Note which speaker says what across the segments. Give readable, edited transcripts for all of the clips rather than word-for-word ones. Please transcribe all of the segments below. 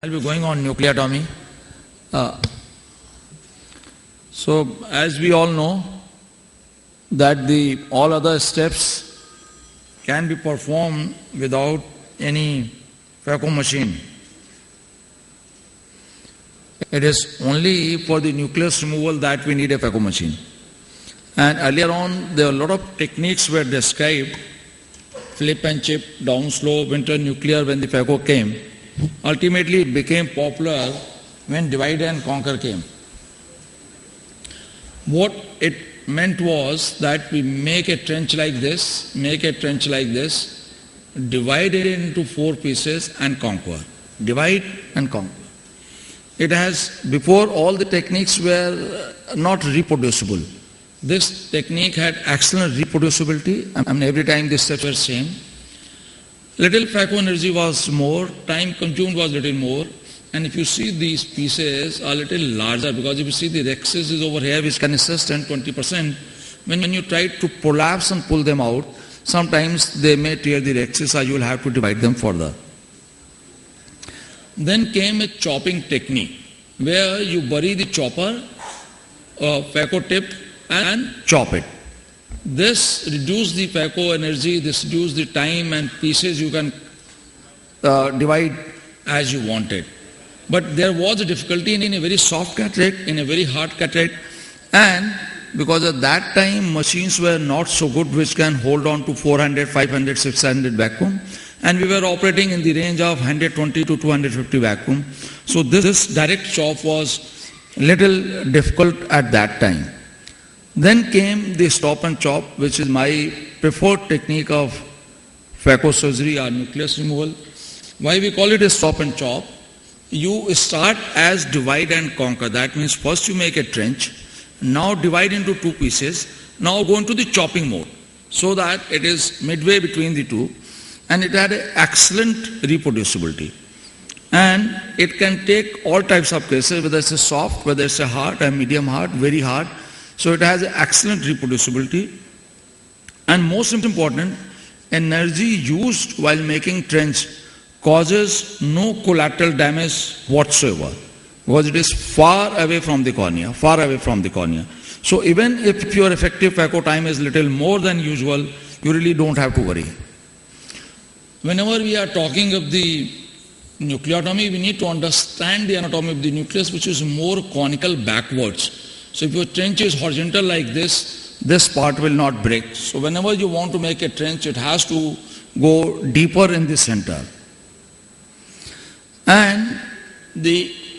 Speaker 1: I'll be going on nuclear atomy. So as we all know that all other steps can be performed without any Feko machine. It is only for the nucleus removal that we need a Feko machine. And earlier on there were a lot of techniques were described, flip and chip, down slope, internuclear when the Feko came. Ultimately it became popular when divide and conquer came. What it meant was that we make a trench like this, divide it into 4 pieces and conquer. Divide and conquer. It has, before all the techniques were not reproducible. This technique had excellent reproducibility. I mean, every time the steps were same. Little Feko energy was more, time consumed was little more, and if you see these pieces are little larger, because if you see the rexes is over here which can assist 10-20%, when you try to prolapse and pull them out, sometimes they may tear the rexes or you will have to divide them further. Then came a chopping technique, where you bury the chopper, Feko tip, and chop it. This reduces the Feko energy, this reduces the time and pieces you can divide as you wanted. But there was a difficulty in a very soft cataract, in a very hard cataract, and because at that time machines were not so good which can hold on to 400, 500, 600 vacuum, and we were operating in the range of 120 to 250 vacuum. So this direct chop was little difficult at that time. Then came the stop and chop, which is my preferred technique of Feko surgery or nucleus removal. Why we call it a stop and chop? You start as divide and conquer. That means first you make a trench, now divide into 2 pieces, now go into the chopping mode, so that it is midway between the two, and it had an excellent reproducibility. And it can take all types of cases, whether it's a soft, whether it's a hard, a medium hard, very hard. So it has excellent reproducibility, and most important, energy used while making trench causes no collateral damage whatsoever, because it is far away from the cornea, So even if your effective Feko time is little more than usual, you really don't have to worry. Whenever we are talking of the nucleotomy, we need to understand the anatomy of the nucleus, which is more conical backwards. So if your trench is horizontal like this part will not break. So whenever you want to make a trench, it has to go deeper in the center. And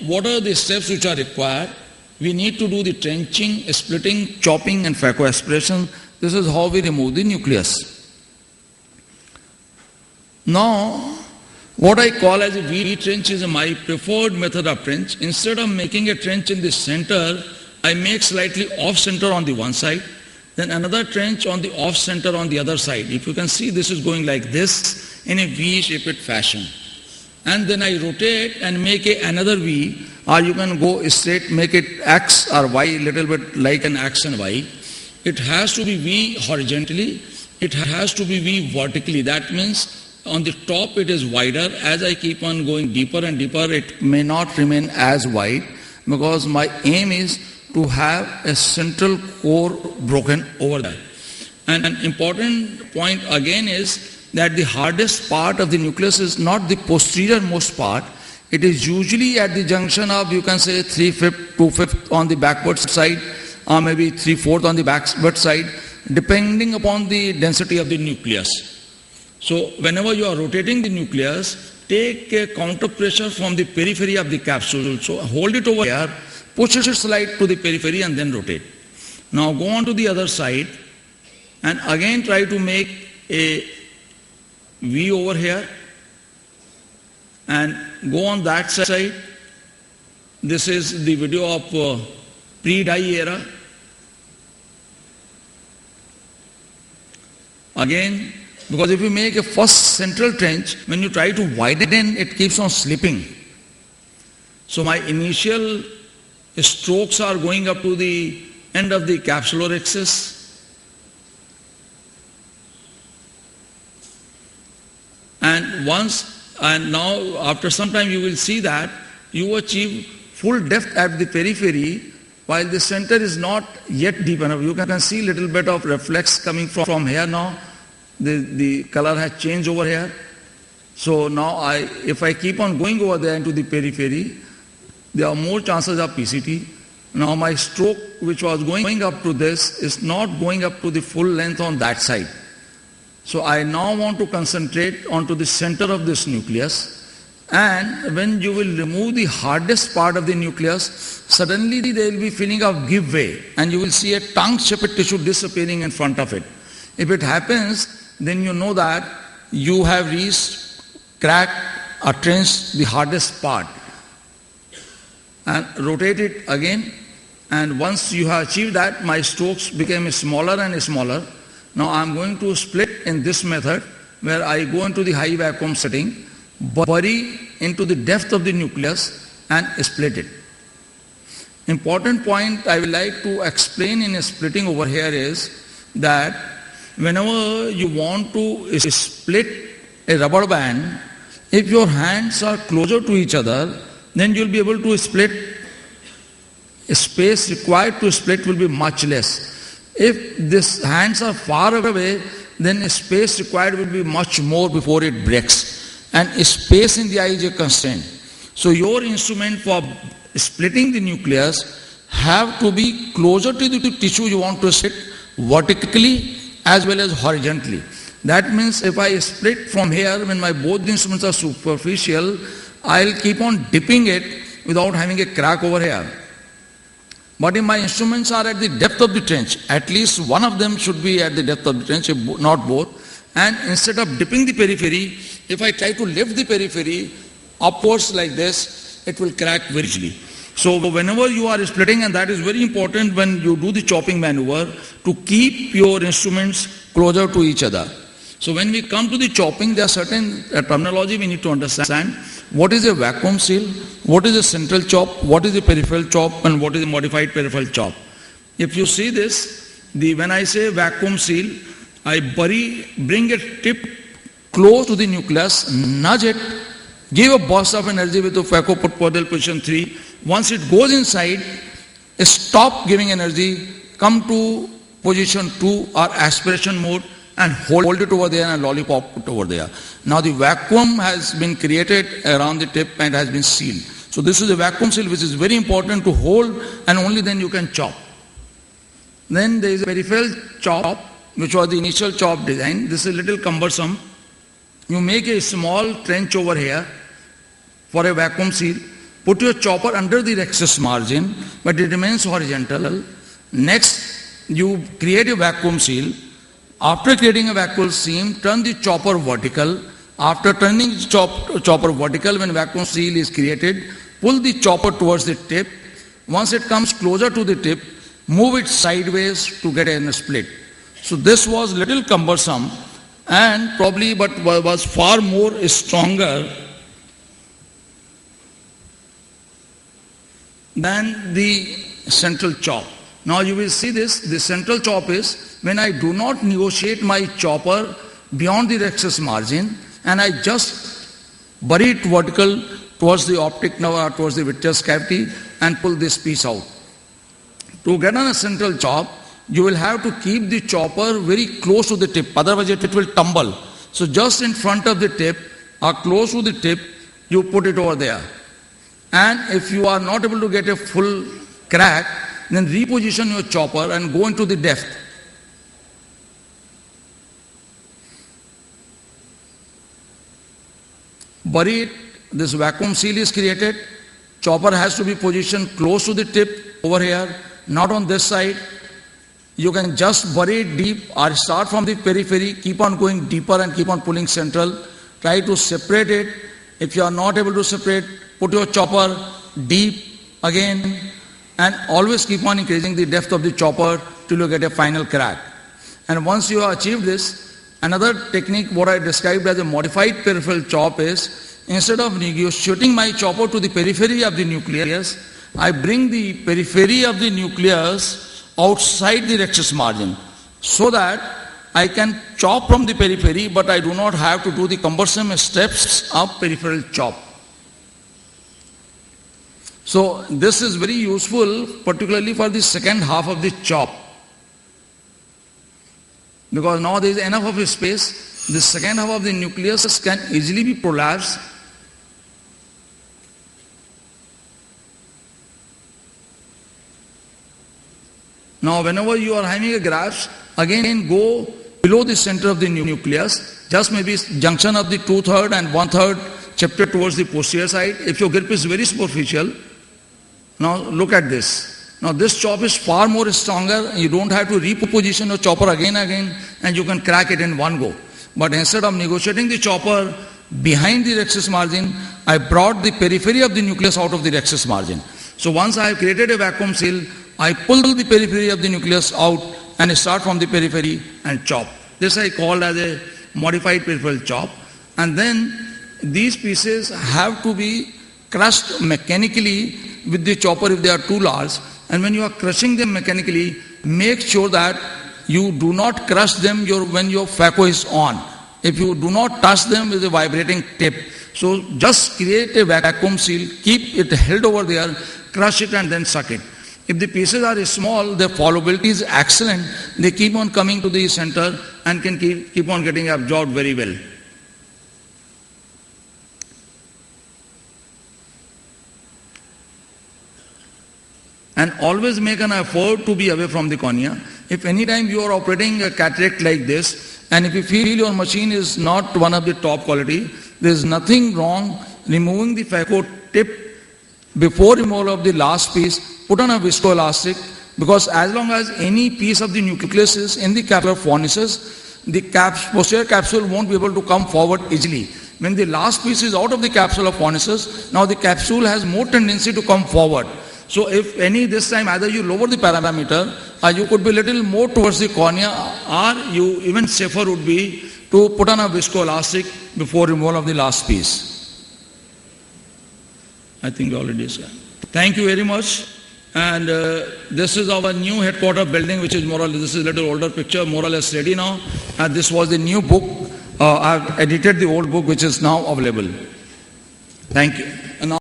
Speaker 1: what are the steps which are required? We need to do the trenching, splitting, chopping and Feko aspiration. This is how we remove the nucleus. Now, what I call as a V-trench is my preferred method of trench. Instead of making a trench in the center, I make slightly off-center on the one side, then another trench on the off-center on the other side. If you can see, this is going like this in a V-shaped fashion. And then I rotate and make another V, or you can go straight, make it X or Y, little bit like an X and Y. It has to be V horizontally, it has to be V vertically. That means on the top it is wider. As I keep on going deeper and deeper, it may not remain as wide, because my aim is to have a central core broken over there. And an important point again is that the hardest part of the nucleus is not the posterior most part. It is usually at the junction of, you can say, 3/5, 2/5 on the backward side, or maybe 3/4 on the backward side, depending upon the density of the nucleus. So whenever you are rotating the nucleus, take a counter pressure from the periphery of the capsule. So hold it over here, push it slide to the periphery and then rotate. Now go on to the other side and again try to make a V over here and go on that side. This is the video of pre-dye era. Again, because if you make a first central trench, when you try to widen, it keeps on slipping. So my initial strokes are going up to the end of the capsular axis. And once And now after some time you will see that you achieve full depth at the periphery while the center is not yet deep enough. You can see little bit of reflex coming from here now. The color has changed over here. So now if I keep on going over there into the periphery, there are more chances of PCT. Now my stroke which was going up to this is not going up to the full length on that side. So I now want to concentrate onto the center of this nucleus. And when you will remove the hardest part of the nucleus, suddenly there will be feeling of give way and you will see a tongue-shaped tissue disappearing in front of it. If it happens, then you know that you have reached, cracked or trenched the hardest part. And rotate it again, and once you have achieved that, my strokes became smaller and smaller. Now I am going to split in this method where I go into the high vacuum setting, bury into the depth of the nucleus and split it. Important point I would like to explain in splitting over here is that whenever you want to split a rubber band, if your hands are closer to each other, then you will be able to split. Space required to split will be much less. If these hands are far away, then space required will be much more before it breaks. And space in the eye is a constraint. So your instrument for splitting the nucleus have to be closer to the tissue you want to split vertically as well as horizontally. That means if I split from here, when my both the instruments are superficial, I'll keep on dipping it without having a crack over here. But if my instruments are at the depth of the trench, at least one of them should be at the depth of the trench, not both. And instead of dipping the periphery, if I try to lift the periphery upwards like this, it will crack very easily. So whenever you are splitting, and that is very important when you do the chopping maneuver, to keep your instruments closer to each other. So when we come to the chopping, there are certain terminology we need to understand. What is a vacuum seal? What is a central chop? What is a peripheral chop? And what is a modified peripheral chop? If you see this, when I say vacuum seal, I bring a tip close to the nucleus, nudge it, give a burst of energy with the facopotential position 3. Once it goes inside, stop giving energy, come to position 2 or aspiration mode, and hold it over there and lollipop it over there. Now the vacuum has been created around the tip and has been sealed. So this is a vacuum seal which is very important to hold, and only then you can chop. Then there is a peripheral chop, which was the initial chop design. This is a little cumbersome. You make a small trench over here for a vacuum seal. Put your chopper under the rexus margin, but it remains horizontal. Next, you create a vacuum seal. After creating a vacuum seal, turn the chopper vertical. After turning the chopper vertical, when vacuum seal is created, pull the chopper towards the tip. Once it comes closer to the tip, move it sideways to get a split. So this was little cumbersome and probably but was far more stronger than the central chop. Now you will see this, the central chop is when I do not negotiate my chopper beyond the rexus margin and I just bury it vertical towards the optic nerve or towards the vitreous cavity and pull this piece out. To get on a central chop, you will have to keep the chopper very close to the tip, otherwise it will tumble. So just in front of the tip or close to the tip, you put it over there. And if you are not able to get a full crack, then reposition your chopper and go into the depth. Bury it, this vacuum seal is created, chopper has to be positioned close to the tip over here, not on this side. You can just bury it deep or start from the periphery, keep on going deeper and keep on pulling central. Try to separate it. If you are not able to separate, put your chopper deep again and always keep on increasing the depth of the chopper till you get a final crack. And once you have achieved this, another technique what I described as a modified peripheral chop is, instead of negotiating my chopper to the periphery of the nucleus, I bring the periphery of the nucleus outside the rexus margin so that I can chop from the periphery, but I do not have to do the cumbersome steps of peripheral chop. So this is very useful, particularly for the second half of the chop. Because now there is enough of a space, the second half of the nucleus can easily be prolapsed. Now whenever you are having a graph, again go below the center of the nucleus, just maybe junction of the 2/3 and 1/3 chapter towards the posterior side. If your grip is very superficial, now look at this. Now this chop is far more stronger. You don't have to reposition your chopper again and you can crack it in one go. But instead of negotiating the chopper behind the rhexis margin, I brought the periphery of the nucleus out of the rhexis margin. So once I have created a vacuum seal, I pull the periphery of the nucleus out and start from the periphery and chop. This I call as a modified peripheral chop. And then these pieces have to be crushed mechanically with the chopper if they are too large. And when you are crushing them mechanically, make sure that you do not crush them when your phaco is on. If you do not touch them with a vibrating tip, so just create a vacuum seal, keep it held over there, crush it and then suck it. If the pieces are small, their followability is excellent. They keep on coming to the center and can keep on getting absorbed very well. And always make an effort to be away from the cornea. If any time you are operating a cataract like this, and if you feel your machine is not one of the top quality, there is nothing wrong removing the phaco tip before removal of the last piece. Put on a viscoelastic, because as long as any piece of the nucleus is in the capsular fornices, the posterior capsule won't be able to come forward easily. When the last piece is out of the capsular fornices, now the capsule has more tendency to come forward. So if any this time either you lower the parameter or you could be little more towards the cornea, or you even safer would be to put on a viscoelastic before removal of the last piece. I think already is. Thank you very much. And this is our new headquarter building, which is more or less, this is a little older picture, more or less ready now. And this was the new book. I've edited the old book, which is now available. Thank you. And now